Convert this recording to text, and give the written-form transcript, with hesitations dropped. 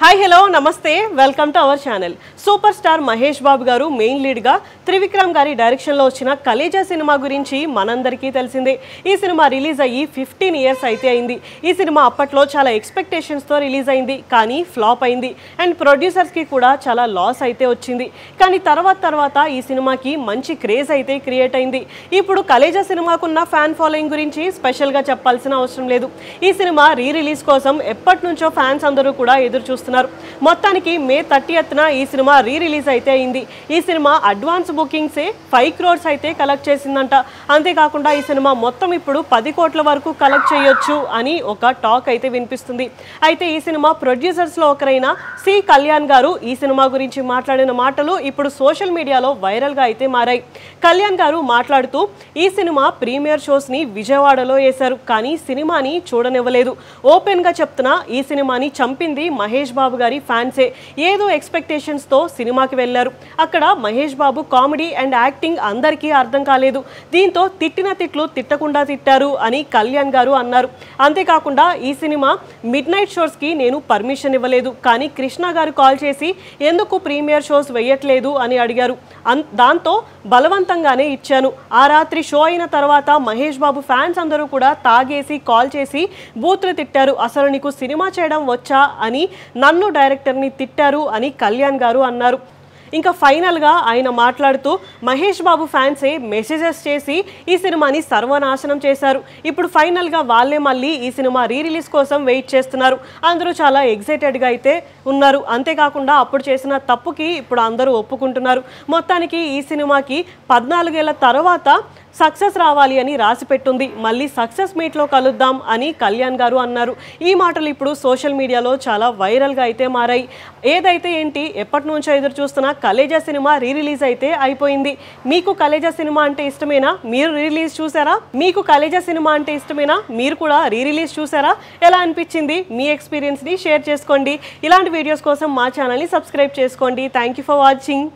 Hi hello నమస్తే welcome to our channel. Super star Mahesh Babu గారు main లీడ్గా Trivikram గారి డైరెక్షన్లో వచ్చిన కలేజా సినిమా గురించి మనందరికీ తెలిసిందే. ఈ సినిమా రిలీజ్ అయ్యి 15 ఇయర్స్ అయితే అయింది. ఈ సినిమా అప్పట్లో చాలా ఎక్స్పెక్టేషన్స్తో రిలీజ్ అయింది, కానీ ఫ్లాప్ అయింది అండ్ ప్రొడ్యూసర్స్కి కూడా చాలా లాస్ అయితే వచ్చింది. కానీ తర్వాత ఈ సినిమాకి మంచి క్రేజ్ అయితే క్రియేట్ అయింది. ఇప్పుడు కలేజా సినిమాకున్న ఫ్యాన్ ఫాలోయింగ్ గురించి స్పెషల్గా చెప్పాల్సిన అవసరం లేదు. ఈ సినిమా రీ రిలీజ్ కోసం ఎప్పటి నుంచో ఫ్యాన్స్ అందరూ కూడా ఎదురు చూస్తున్నారు. మొత్తానికి మే 30న ఈ సినిమా రీ రిలీజ్ అయితే అయింది. ఈ సినిమా అడ్వాన్స్ బుకింగ్సే 5 crores అయితే కలెక్ట్ చేసిందంట. అంతేకాకుండా ఈ సినిమా మొత్తం ఇప్పుడు 10 కోట్ల వరకు కలెక్ట్ చేయొచ్చు అని ఒక టాక్ అయితే వినిపిస్తుంది. అయితే ఈ సినిమా ప్రొడ్యూసర్స్లో ఒకరైన సి కళ్యాణ్ గారు ఈ సినిమా గురించి మాట్లాడిన మాటలు ఇప్పుడు సోషల్ మీడియాలో వైరల్గా అయితే మారాయి. కళ్యాణ్ గారు మాట్లాడుతూ ఈ సినిమా ప్రీమియర్ షోస్ని విజయవాడలో వేశారు, కానీ సినిమాని చూడనివ్వలేదు. ఓపెన్గా చెప్తున్నా, ఈ సినిమాని చంపింది మహేష్ బాబు గారి ఫ్యాన్సే. ఏదో ఎక్స్పెక్టేషన్స్తో సినిమాకి వెళ్ళారు. అక్కడ Mahesh Babu comedy and acting అందరికీ అర్థం కాలేదు. దీంతో తిట్టిన తిట్లు తిట్టకుండా తిట్టారు అని కళ్యాణ్ గారు అన్నారు. అంతేకాకుండా ఈ సినిమా మిడ్ నైట్ షోస్కి నేను పర్మిషన్ ఇవ్వలేదు, కానీ కృష్ణ గారు కాల్ చేసి ఎందుకు ప్రీమియర్ షోస్ వేయట్లేదు అని అడిగారు. దాంతో బలవంతంగానే ఇచ్చాను. ఆ రాత్రి షో అయిన తర్వాత మహేష్ బాబు ఫ్యాన్స్ అందరూ కూడా తాగేసి కాల్ చేసి బూతులు తిట్టారు. అసలు నీకు సినిమా చేయడం వచ్చా అని నన్ను డైరెక్టర్ని తిట్టారు అని కళ్యాణ్ గారు అన్నారు. ఇంకా ఫైనల్గా ఆయన మాట్లాడుతూ మహేష్ బాబు ఫ్యాన్సే మెసేజెస్ చేసి ఈ సినిమాని సర్వనాశనం చేశారు. ఇప్పుడు ఫైనల్గా వాళ్ళే మళ్ళీ ఈ సినిమా రీ రిలీజ్ కోసం వెయిట్ చేస్తున్నారు. అందరూ చాలా ఎగ్జైటెడ్గా అయితే ఉన్నారు. అంతేకాకుండా అప్పుడు చేసిన తప్పుకి ఇప్పుడు అందరూ ఒప్పుకుంటున్నారు. మొత్తానికి ఈ సినిమాకి 14 ఏళ్ల తర్వాత సక్సెస్ రావాలి అని రాసి పెట్టుంది. మళ్ళీ సక్సెస్ మీట్లో కలుద్దాం అని కళ్యాణ్ గారు అన్నారు. ఈ మాటలు ఇప్పుడు సోషల్ మీడియాలో చాలా వైరల్గా అయితే మారాయి. ఏదైతే ఏంటి, ఎప్పటి నుంచో ఎదురు చూస్తున్న కలేజా సినిమా రీ రిలీజ్ అయితే అయిపోయింది. మీకు కలేజా సినిమా అంటే ఇష్టమేనా? మీరు రీ రిలీజ్ చూసారా? మీకు కలేజా సినిమా అంటే ఇష్టమేనా? మీరు కూడా రీ రిలీజ్ చూసారా? ఎలా అనిపించింది? మీ ఎక్స్పీరియన్స్ని షేర్ చేసుకోండి. ఇలాంటి వీడియోస్ కోసం మా ఛానల్ని సబ్స్క్రైబ్ చేసుకోండి. Thank you for watching.